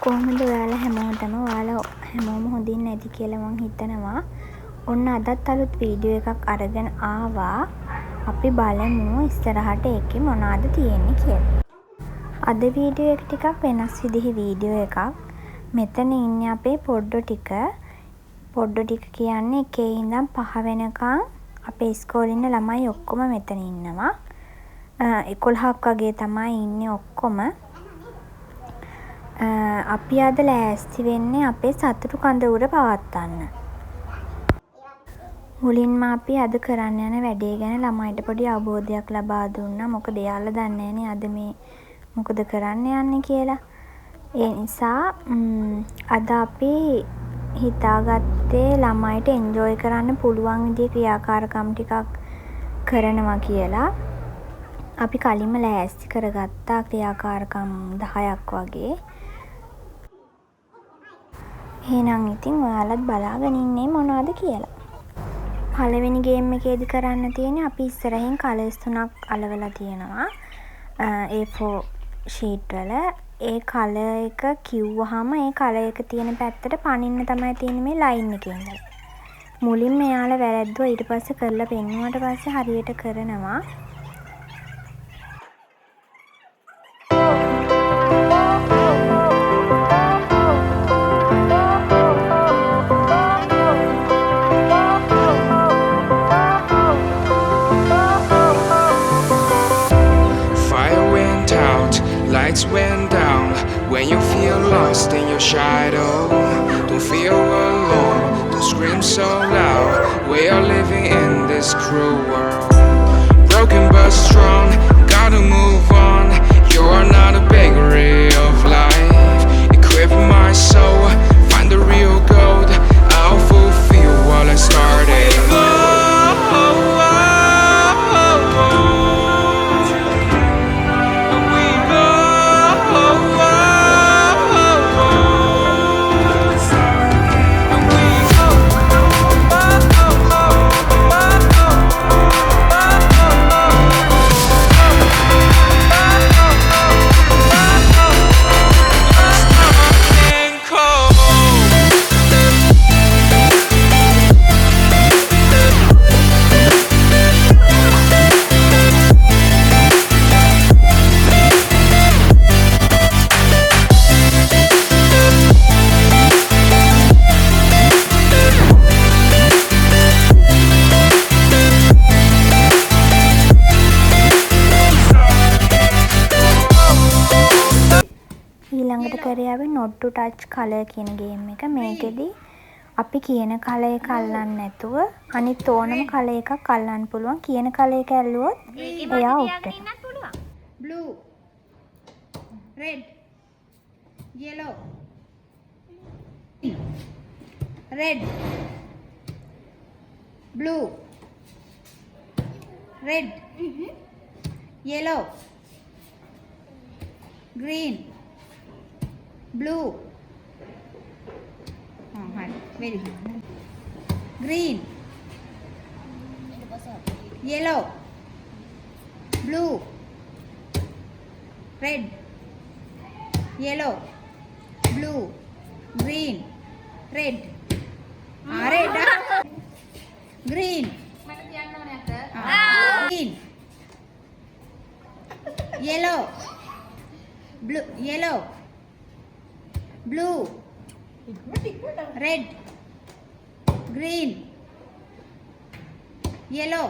කොහොමද ඔයාලා හැමෝටම ඔයාලා හැමෝම හොඳින් නැති කියලා මං හිතනවා. ඔන්න අදත් අලුත් වීඩියෝ එකක් අරගෙන ආවා. අපි බලමු ඉස්සරහට එකේ මොනවද තියෙන්නේ කියලා. අද වීඩියෝ එක ටිකක් වෙනස් විදිහේ වීඩියෝ එකක්. මෙතන ඉන්නේ අපේ පොඩ්ඩෝ ටික. පොඩ්ඩෝ ටික කියන්නේ 1 ඉඳන් 5 වෙනකන් අපේ ඉස්කෝලේ ඉන්න ළමයි ඔක්කොම මෙතන ඉන්නවා. 11ක් වගේ තමයි ඉන්නේ ඔක්කොම. අපි අද ලෑස්ති වෙන්නේ අපේ සතුටු කඳවුර පවත්වන්න. මුලින්ම අපි අද කරන්න යන වැඩේ ගැන ළමයිට පොඩි අවබෝධයක් ලබා දුන්නා. මොකද එයාලා දන්නේ නැනේ අද මේ මොකද කරන්න යන්නේ කියලා. ඒ නිසා අද අපි හිතාගත්තේ ළමයිට එන්ජොයි කරන්න පුළුවන් විදිහේ ක්‍රියාකාරකම් ටිකක් කරනවා කියලා. අපි කලින්ම ලෑස්ති කරගත්තා ක්‍රියාකාරකම් 10ක් වගේ. එහෙනම් ඉතින් ඔයාලත් බලාගෙන ඉන්නේ මොනවද කියලා. පළවෙනි ගේම් එකේදී කරන්න තියෙන්නේ අපි ඉස්සරහින් කලර්ස් 3ක් අලවලා තියෙනවා. A4 sheet වල ඒ කලර් එක කිව්වහම ඒ කලර් එක තියෙන පැත්තට පනින්න තමයි තියෙන්නේ මේ ලයින් එකේ ඉඳලා. මුලින්ම එයාලා වැරද්දුවා ඊට පස්සේ කරලා පෙන්නුවාට පස්සේ හරියට කරනවා. Lights went down when you feel lost in your shadow. Don't feel alone, don't scream so loud. We are living in this cruel world. Broken but strong, gotta move on. You are not a bakery of life. Equip my soul, find the real gold. I'll fulfill what I started. ඊළඟට කරේ අපි not to touch color කියන game එක. මේකෙදි අපි කියන colour එක අල්ලන්නේ නැතුව අනිත් ඕනම කලර් එකක් අල්ලන්න පුළුවන්. කියන කලර් එක ඇල්ලුවොත් එයා out වෙනවා. blue, red, yellow, red, blue, red, yellow, green, blue, very good, green, yellow, blue, red, yellow, blue, green, red, red, green, green, yellow, blue, yellow, blue, red, green, yellow,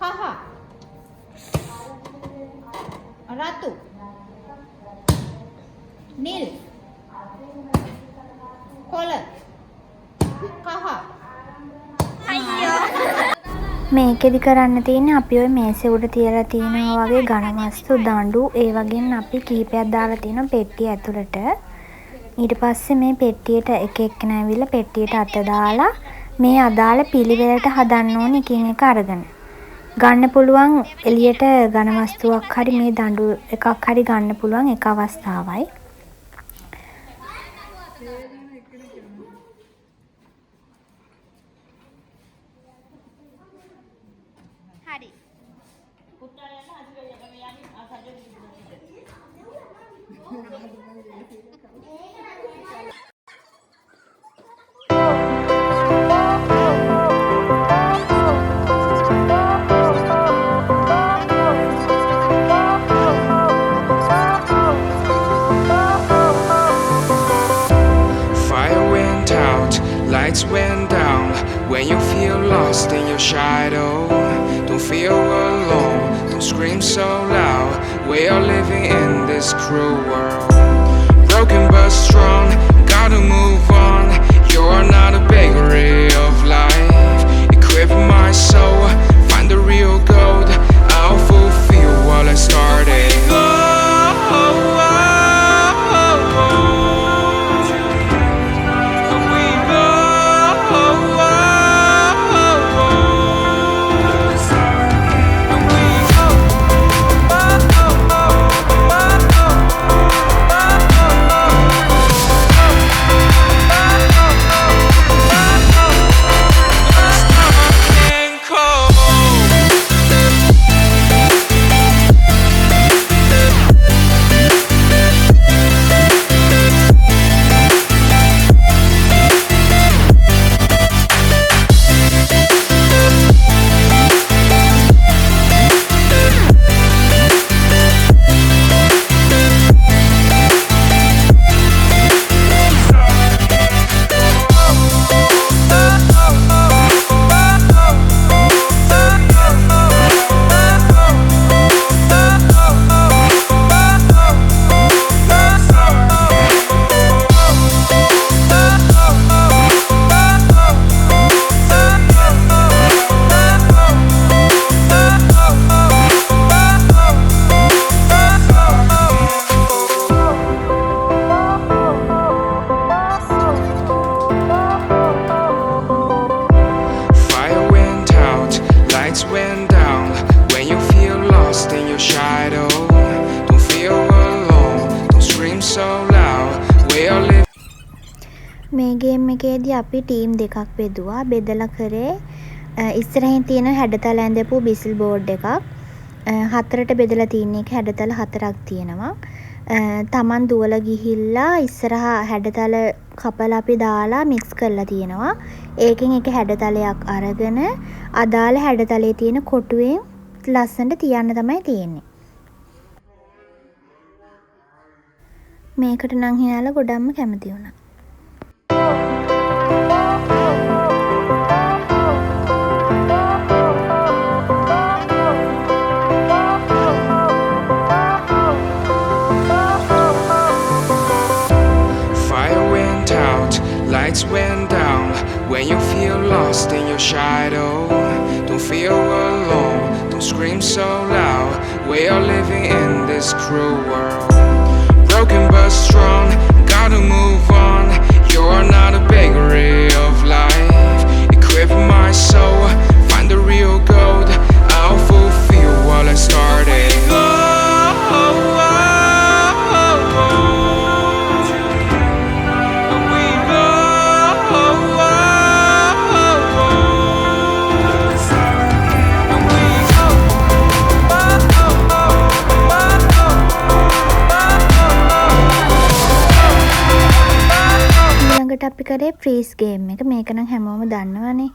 kaha, ratu, nil, color, kaha. මේකෙදි කරන්න තියෙන්නේ අපි ওই මේසෙ උඩ තියලා තියෙනවා වගේ ඝන වස්තු දඬු ඒ වගේම අපි කිහිපයක් දාලා තියෙනවා පෙට්ටිය ඇතුළට. ඊට පස්සේ මේ පෙට්ටියට එක එක්කෙනා ඇවිල්ලා පෙට්ටියට අත දාලා මේ අදාළ පිළිවෙලට හදන්න ඕනේ එකින් එක අරගෙන. ගන්න පුළුවන් එළියට ඝන වස්තුවක් හරි මේ දඬු එකක් හරි ගන්න පුළුවන් එක අවස්ථාවයි. hari. Fire went out, lights went down. When you feel lost in your shadow, don't feel alone, don't scream so loud. We are living in this cruel world. Broken but strong, gotta move on. You're not a bakery of life. Equip my soul, find the real gold. I'll fulfill what I started. Lights went down. When you feel lost in your shadow, don't feel alone, don't scream so loud. We are living. මේ game එකේදී අපි team දෙකක් බෙදුවා. බෙදලා කරේ ඉස්සරහින් තියෙන හැඩතල ඇඳපු බිසිල් board එකක්. හතරට බෙදලා තියෙන එක හැඩතල හතරක් තියෙනවා. තමන් දුවලා ගිහිල්ලා ඉස්සරහා හැඩතල කපලා අපි දාලා මික්ස් කරලා තියෙනවා. ඒකෙන් එක හැඩතලයක් අරගෙන අදාළ හැඩතලයේ තියෙන කොටුවෙන් ලස්සනට තියන්න තමයි තියෙන්නේ. මේකට නම් හියාලා ගොඩක්ම කැමති වුණා. Lights went down. When you feel lost in your shadow, don't feel alone, don't scream so loud. We are living in this cruel world. Broken but strong, gotta move on. You're not a bakery of life. Equip my soul, find the real gold. I'll fulfill what I started. අපි කරේ freeze game එක. මේක නම් හැමෝම දන්නවනේ.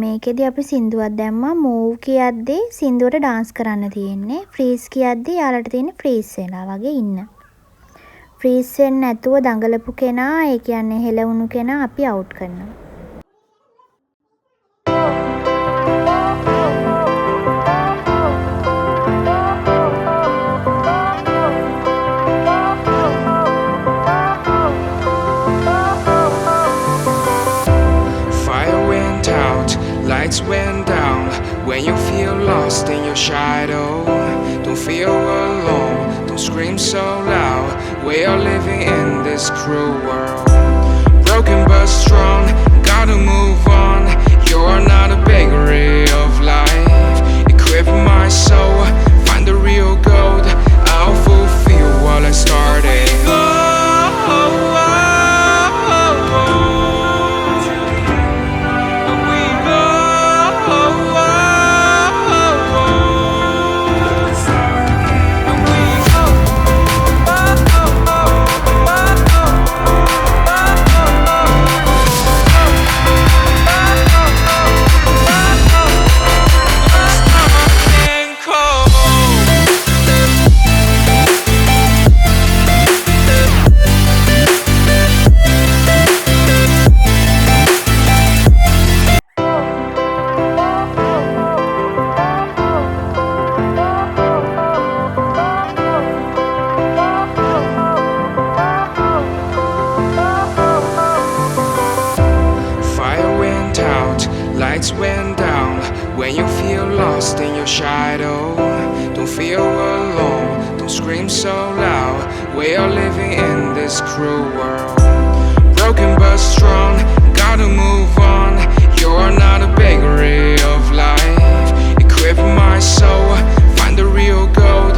මේකෙදි අපි සින්දුවක් දැම්මා. මූව් කියද්දී සින්දුවට ඩාන්ස් කරන්න තියෙන්නේ. ෆ්‍රීස් කියද්දී යාලට තියෙන්නේ ෆ්‍රීස් වෙලා වගේ ඉන්න. ෆ්‍රීස් වෙන්නේ නැතුව දඟලපු කෙනා, ඒ කියන්නේ හෙලවුණු කෙනා අපි අවුට් කරනවා. Lights went down. When you feel lost in your shadow, don't feel alone, don't scream so loud. We are living in this cruel world. Broken but strong, gotta move on. You're not a bakery of life. Equip my soul, find the real gold. I'll fulfill what I started. your shadow. Don't feel alone, don't scream so loud. We are living in this cruel world. Broken but strong, gotta move on. You're not a bakery of life. Equip my soul, find the real gold.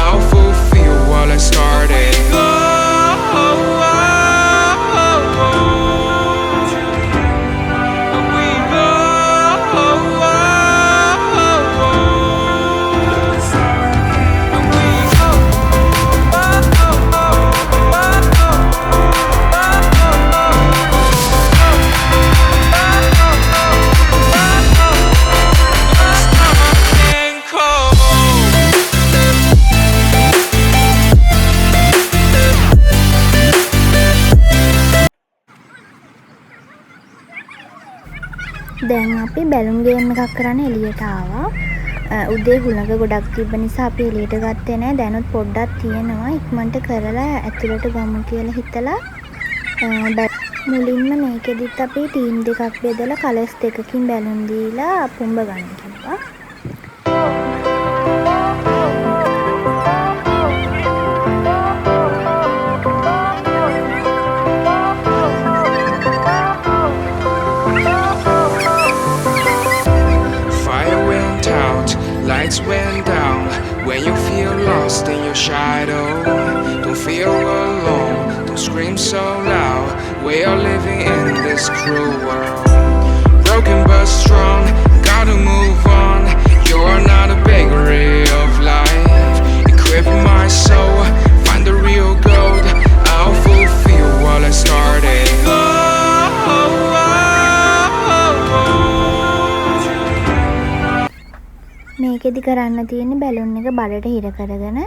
I'll fulfill what I started. දැන් අපි බැලුම් game එකක් කරන්න එළියට ආවා. උදේ හුළඟ ගොඩක් තිබ්බ නිසා අපි එළියට ගත්තේ නැහැ. දැනුත් පොඩ්ඩක් තියෙනවා. ඉක්මනට කරලා ඇතුළට ගමු කියලා හිතලා මුලින්ම මේකෙදිත් අපි ටීම් දෙකක් බෙදලා කලර්ස් දෙකකින් බැලුම් දීලා පුම්බ ගන්න කිව්වා. Lights went down when you feel lost in your shadow. Don't feel alone, don't scream so loud. We are living in this cruel world. Broken but strong, gotta move on. You're not a bakery of life. Equip my soul, find the real gold. I'll fulfill what I started. මේකෙදි කරන්න තියෙන්නේ balloon එක බඩට හිර කරගෙන,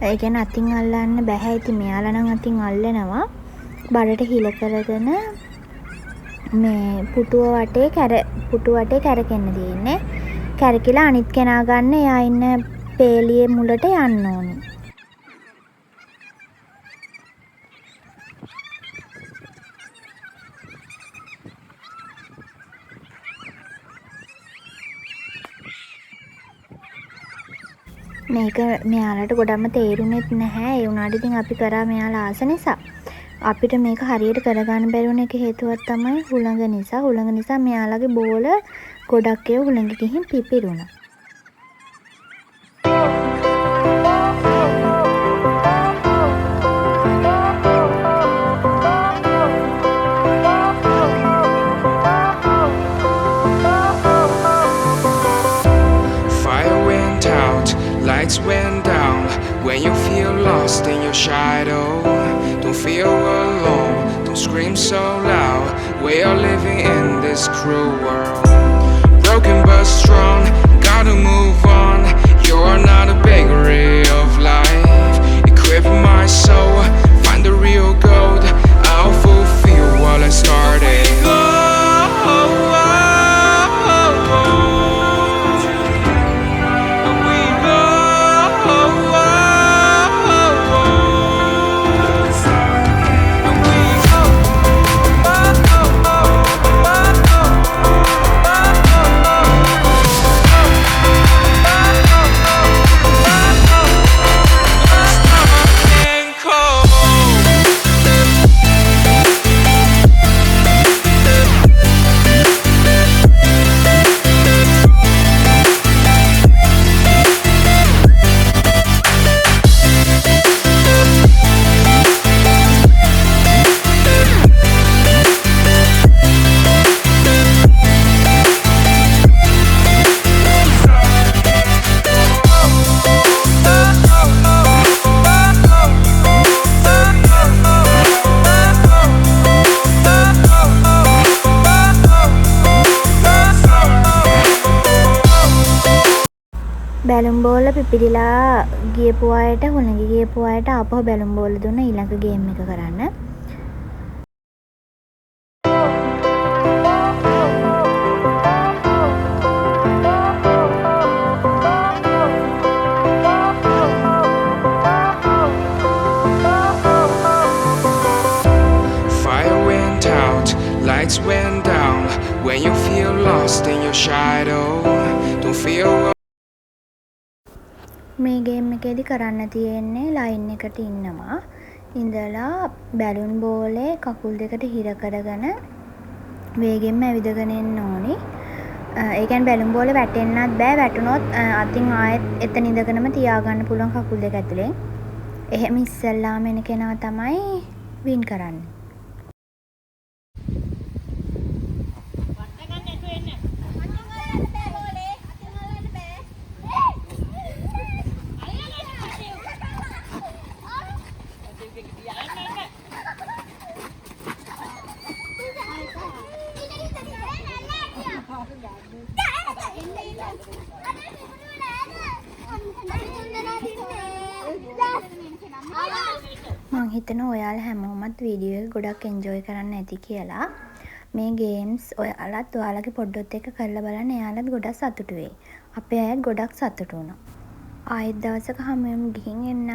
ඒ කියන්නේ අතින් අල්ලන්න බෑ. ඉතින් මෙයාලා නම් අතින් අල්ලනවා. බඩට හිර කරගෙන මේ පුටුව වටේ කැරකෙන්න තියෙන්නේ. කැරකිලා අනිත් කෙනා ගන්න එයා ඉන්න පේලියේ මුලට යන්න ඕනේ. මේක මෙයාලට ගොඩක්ම තේරුණෙත් නැහැ. ඒ වුණාට ඉතින් අපි කරා මෙයාලා ආස නිසා. අපිට මේක හරියට කරගන්න බැරි වුණ එක හේතුවක් තමයි හුළඟ නිසා. හුළඟ නිසා මෙයාලගේ බෝල ගොඩක් ඒවා හුළඟ ගිහින් පිපිරුණා. Lights went down when you feel lost in your shadow. Don't feel alone, don't scream so loud. We are living in this cruel world. Broken but strong, gotta move on. You're not a bakery of life. Equip my soul, find the real gold. I'll fulfill what I started. බැලුම් බෝල පිපිරිලා ගියපු අයට හුළඟ ගියපු අයට ආපහු බැලුම් බෝල දුන්න ඊළඟ game එක කරන්න. Fire went out, lights went down when you feel lost in your shadow. Don't feel මේ ගේම් එකේදී කරන්න තියෙන්නේ ලයින් එකට ඉන්නවා. ඉඳලා බැලුන් බෝලේ කකුල් දෙකට හිර කරගෙන වේගෙන්ම ඇවිදගෙන එන්න ඕනි. ඒ කියන්නේ බැලුන් බෝලේ වැටෙන්නත් බෑ. වැටුනොත් අතින් ආයෙත් එතන ඉඳගෙනම තියාගන්න පුළුවන් කකුල් දෙක ඇතුලෙන්. එහෙම ඉස්සෙල්ලාම එන කෙනා තමයි වින් කරන්නේ. මං හිතනවා ඔයාලා හැමෝමත් වීඩියෝ එක ගොඩක් එන්ජොයි කරන්න ඇති කියලා. මේ ගේම්ස් ඔයාලත් ඔයාලගේ පොඩ්ඩොත් එක්ක කරලා බලන්න. එයාලත් ගොඩක් සතුටු වෙයි. අපේ අයත් ගොඩක් සතුටු වුණා. ආයෙත් දවසක හමු වෙමු. ගිහින් එන්න.